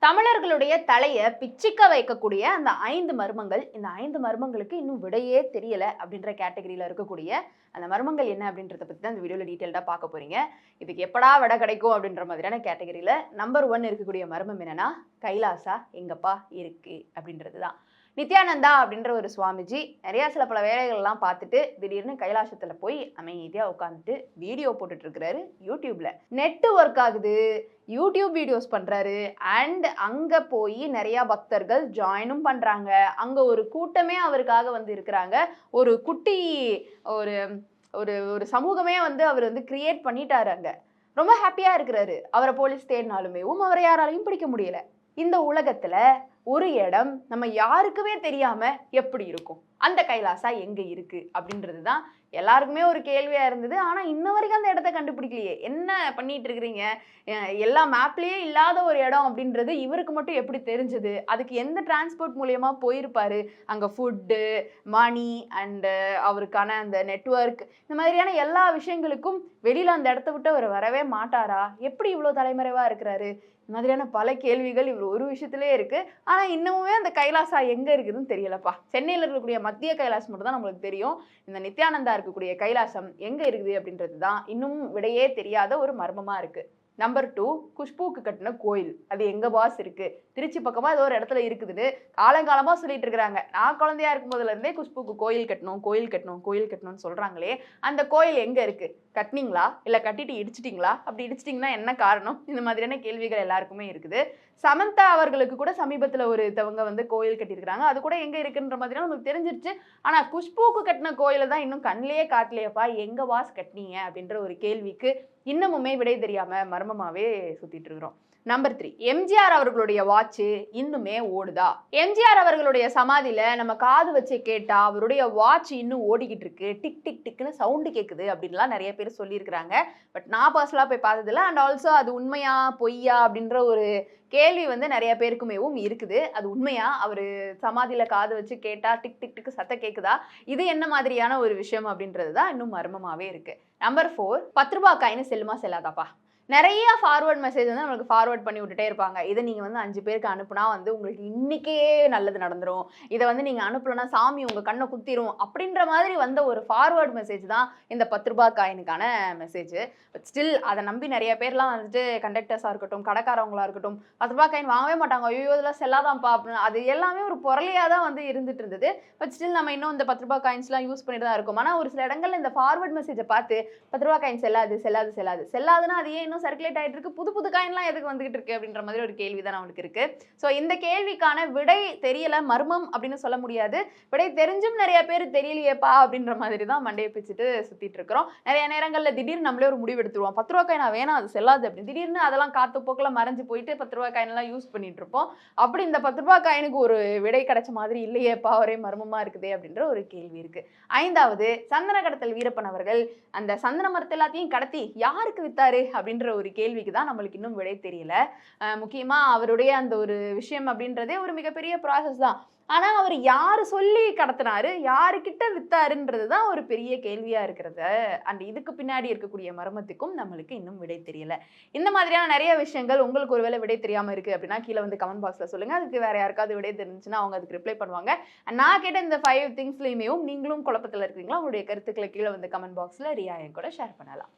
தமிழர்களுடைய தலைய பிச்சிக்க வைக்கக்கூடிய அந்த 5 மர்மங்கள், இந்த 5 மர்மங்களுக்கு இன்னும் விடையே தெரியல அப்படின்ற கேட்டகரியில இருக்கக்கூடிய அந்த மர்மங்கள் என்ன அப்படின்றத பத்தி தான் இந்த வீடியோல டீடைல்டா பார்க்க போறீங்க. இதுக்கு எப்படா விடை கிடைக்கும் அப்படின்ற மாதிரியான கேட்டகரியில நம்பர் 1 இருக்கக்கூடிய மர்மம் என்னன்னா, கைலாசா எங்கப்பா இருக்கு அப்படின்றது தான். நித்யானந்தா அப்படின்ற ஒரு சுவாமிஜி நிறைய சில பல வேலைகள்லாம் பார்த்துட்டு திடீர்னு கைலாசத்துல போய் அமைதியா உட்காந்துட்டு வீடியோ போட்டுட்டு இருக்கிறாரு யூடியூப்ல. நெட் ஒர்க் ஆகுது, யூடியூப் வீடியோஸ் பண்றாரு அண்ட் அங்க போய் நிறைய பக்தர்கள் ஜாயினும் பண்றாங்க. அங்க ஒரு கூட்டமே அவருக்காக வந்து இருக்கிறாங்க. ஒரு குட்டி ஒரு ஒரு ஒரு சமூகமே வந்து அவர் வந்து கிரியேட் பண்ணிட்டாரு. அங்க ரொம்ப ஹாப்பியா இருக்கிறாரு. அவரை போலீஸ் தேடினாலுமே அவரை யாராலையும் பிடிக்க முடியல. இந்த உலகத்துல ஒரு இடம் நம்ம யாருக்குமே தெரியாம எப்படி இருக்கும்? அந்த கைலாசா எங்க இருக்கு அப்படின்றது தான் எல்லாருக்குமே ஒரு கேள்வியா இருந்தது. ஆனா இன்ன வரைக்கும் அந்த இடத்த கண்டுபிடிக்கலையே. என்ன பண்ணிட்டு இருக்கிறீங்க? எல்லா மேப்லயே இல்லாத ஒரு இடம் அப்படின்றது இவருக்கு மட்டும் எப்படி தெரிஞ்சது? அதுக்கு எந்த டிரான்ஸ்போர்ட் மூலியமா போயிருப்பாரு? அங்க ஃபுட்டு, மணி அண்ட் அவருக்கான அந்த நெட்வொர்க், இந்த மாதிரியான எல்லா விஷயங்களுக்கும் வெளியில அந்த இடத்த விட்டு அவர் வரவே மாட்டாரா? எப்படி இவ்வளவு தலைமறைவா இருக்கிறாரு? இந்த மாதிரியான பல கேள்விகள் இவர் ஒரு விஷயத்திலே இருக்கு. ஆனா இன்னமுமே அந்த கைலாசா எங்க இருக்குதுன்னு தெரியலப்பா. சென்னையில இருக்கக்கூடிய மத்திய கைலாசம் மட்டும் தான் நம்மளுக்கு தெரியும். இந்த நித்யானந்தா இருக்கக்கூடிய கைலாசம் எங்க இருக்குது அப்படின்றது தான் இன்னும் விடையே தெரியாத ஒரு மர்மமா இருக்கு. நம்பர் 2, குஷ்புக்கு கட்டின கோயில். அது எங்க பாஸ் இருக்கு? திருச்சி பக்கமா ஏதோ ஒரு இடத்துல இருக்குதுன்னு காலங்காலமா சொல்லிட்டு இருக்கிறாங்க. நான் குழந்தையா இருக்கும் போதுல இருந்தே குஷ்புக்கு கோயில் கட்டணும், கோயில் கட்டணும், கோயில் கட்டணும்னு சொல்றாங்களே, அந்த கோயில் எங்க இருக்கு? கட்டினீங்களா? இல்ல கட்டிட்டு இடிச்சிட்டீங்களா? அப்படி இடிச்சிட்டீங்கன்னா என்ன காரணம்? இந்த மாதிரியான கேள்விகள் எல்லாருக்குமே இருக்குது. சமந்தா அவர்களுக்கு கூட சமீபத்துல ஒருத்தவங்க வந்து கோயில் கட்டியிருக்கிறாங்க. அது கூட எங்க இருக்குன்ற மாதிரி நமக்கு தெரிஞ்சிருச்சு. ஆனா குஷ்புக்கு கட்டின கோயில தான் இன்னும் கண்ணிலேயே காட்டலையப்பா. எங்க வாஸ் கட்டினீங்க அப்படின்ற ஒரு கேள்விக்கு இன்னமுமே விடை தெரியாம மர்மமாவே சுத்திட்டு இருக்கிறோம். நம்பர் 3, எம்ஜிஆர் அவர்களுடைய வாட்ச் இன்னுமே ஓடுதா? எம்ஜிஆர் அவர்களுடைய சமாதியில நம்ம காது வச்சு கேட்டா அவருடைய வாட்ச் இன்னும் ஓடிக்கிட்டு இருக்கு. டிக் டிக் டிக்னு சவுண்டு கேக்குது அப்படின்லாம் நிறைய பேர் சொல்லியிருக்கிறாங்க. பட் நான் பர்சனலா போய் பார்த்ததில்ல. அண்ட் ஆல்சோ அது உண்மையா பொய்யா அப்படின்ற ஒரு கேள்வி வந்து நிறைய பேருக்குமேவும் இருக்குது. அது உண்மையா? அவரு சமாதியில காது வச்சு கேட்டா டிக் டிக் டிக் சத்தம் கேக்குதா? இது என்ன மாதிரியான ஒரு விஷயம் அப்படின்றது தான் இன்னும் மர்மமாவே இருக்கு. நம்பர் 4, 10 ரூபாய் காயின் செல்லுமா செல்லாதாப்பா? நிறைய ஃபார்வர்ட் மெசேஜ் வந்து நம்மளுக்கு ஃபார்வர்ட் பண்ணி விட்டுட்டே இருப்பாங்க. இதை நீங்க வந்து 5 பேருக்கு அனுப்புனா வந்து உங்களுக்கு இன்னைக்கே நல்லது நடந்துரும். இதை வந்து நீங்க அனுப்பலன்னா சாமி உங்க கண்ணை குத்திரும் அப்படின்ற மாதிரி வந்த ஒரு ஃபார்வர்ட் மெசேஜ் தான் இந்த 10 ரூபாய் காயினுக்கான மெசேஜ். பட் ஸ்டில் அதை நம்பி நிறைய பேர்லாம் வந்துட்டு கண்டக்டர்ஸா இருக்கட்டும், கடைக்காரவங்களா இருக்கட்டும், 10 ரூபாய் காயின் வாங்கவே மாட்டாங்க. ஐயோ இதெல்லாம் செல்லாதான்ப்பா அப்படின்னு. அது எல்லாமே ஒரு பொருளையா தான் வந்து இருந்துட்டு இருந்தது. பட் ஸ்டில் நம்ம இன்னும் இந்த 10 ரூபாய் காயின்ஸ்லாம் யூஸ் பண்ணிட்டு தான் இருக்கோம். ஆனா ஒரு சில இடங்கள்ல இந்த ஃபார்வர்ட் மெசேஜை பார்த்து 10 ரூபாய் காயின் செல்லாது செல்லாது செல்லாது செல்லாதுன்னா அது ஏன் சர்க்குலேட் ஆயிட்டு இருக்கு, புது புது காயின்லாம் எதுக்கு வந்துகிட்டு இருக்கு அப்படின்ற மாதிரி ஒரு கேள்வி தான் நமக்கு இருக்கு. சோ இந்த கேள்விக்கான விடை தெரியல, மர்மம் அப்படின்னு சொல்ல முடியாது. விடை தெரிஞ்சும் நிறைய பேர் தெரியலையேப்பா அப்படின்ற மாதிரி தான் மண்டையை பிச்சுட்டு சுத்திட்டு இருக்கிறோம். நிறைய நேரங்கள்ல திடீர்னு நம்மளே ஒரு முடிவு எடுத்துருவோம். 10 ரூபாய் காயின் வேணாம், அது செல்லாது அப்படின்னு. திடீர்னு அதெல்லாம் காத்து போக்குல மறைஞ்சு போயிட்டு 10 ரூபாய் காயின் எல்லாம் யூஸ் பண்ணிட்டு இருப்போம். அப்படி இந்த 10 ரூபாய் காயினுக்கு ஒரு விடை கிடைச்ச மாதிரி இல்லையேப்பா, ஒரே மர்மமா இருக்குதே அப்படின்ற ஒரு கேள்வி இருக்கு. 5வது, சந்தன கடத்தல் வீரப்பன் அவர்கள் அந்த சந்தன மரத்தை எல்லாத்தையும் கடத்தி யாருக்கு வித்தாரு அப்படின்ற ஒரு கேள்விக்கு தான் நம்மளுக்கு இன்னும் விடை தெரியல. முக்கியமா அவருடைய அந்த ஒரு விஷயம் அப்படின்றதே ஒரு மிகப்பெரிய ப்ராசஸ் தான். ஆனா அவர் யாரு சொல்லி கடத்தினாரு, யாருக்கிட்ட வித்தாருன்றது தான் ஒரு பெரிய கேள்வியா இருக்கிறது. அண்ட் இதுக்கு பின்னாடி இருக்கக்கூடிய மர்மத்துக்கும் நம்மளுக்கு இன்னும் விடை தெரியல. இந்த மாதிரியான நிறைய விஷயங்கள் உங்களுக்கு ஒருவேளை விடை தெரியாம இருக்கு அப்படின்னா கீழே வந்து கமெண்ட் பாக்ஸ்ல சொல்லுங்க. அதுக்கு வேற யாருக்காவது விடை தெரிஞ்சுன்னா அவங்க அதுக்கு ரிப்ளை பண்ணுவாங்க. நான் கேட்ட இந்த 5 திங்ஸ்லயுமே நீங்களும் குழப்பத்துல இருக்கீங்களா? உங்களுடைய கருத்துக்களை கீழே வந்து கமெண்ட் பாக்ஸ்ல ரியா கூட ஷேர் பண்ணலாம்.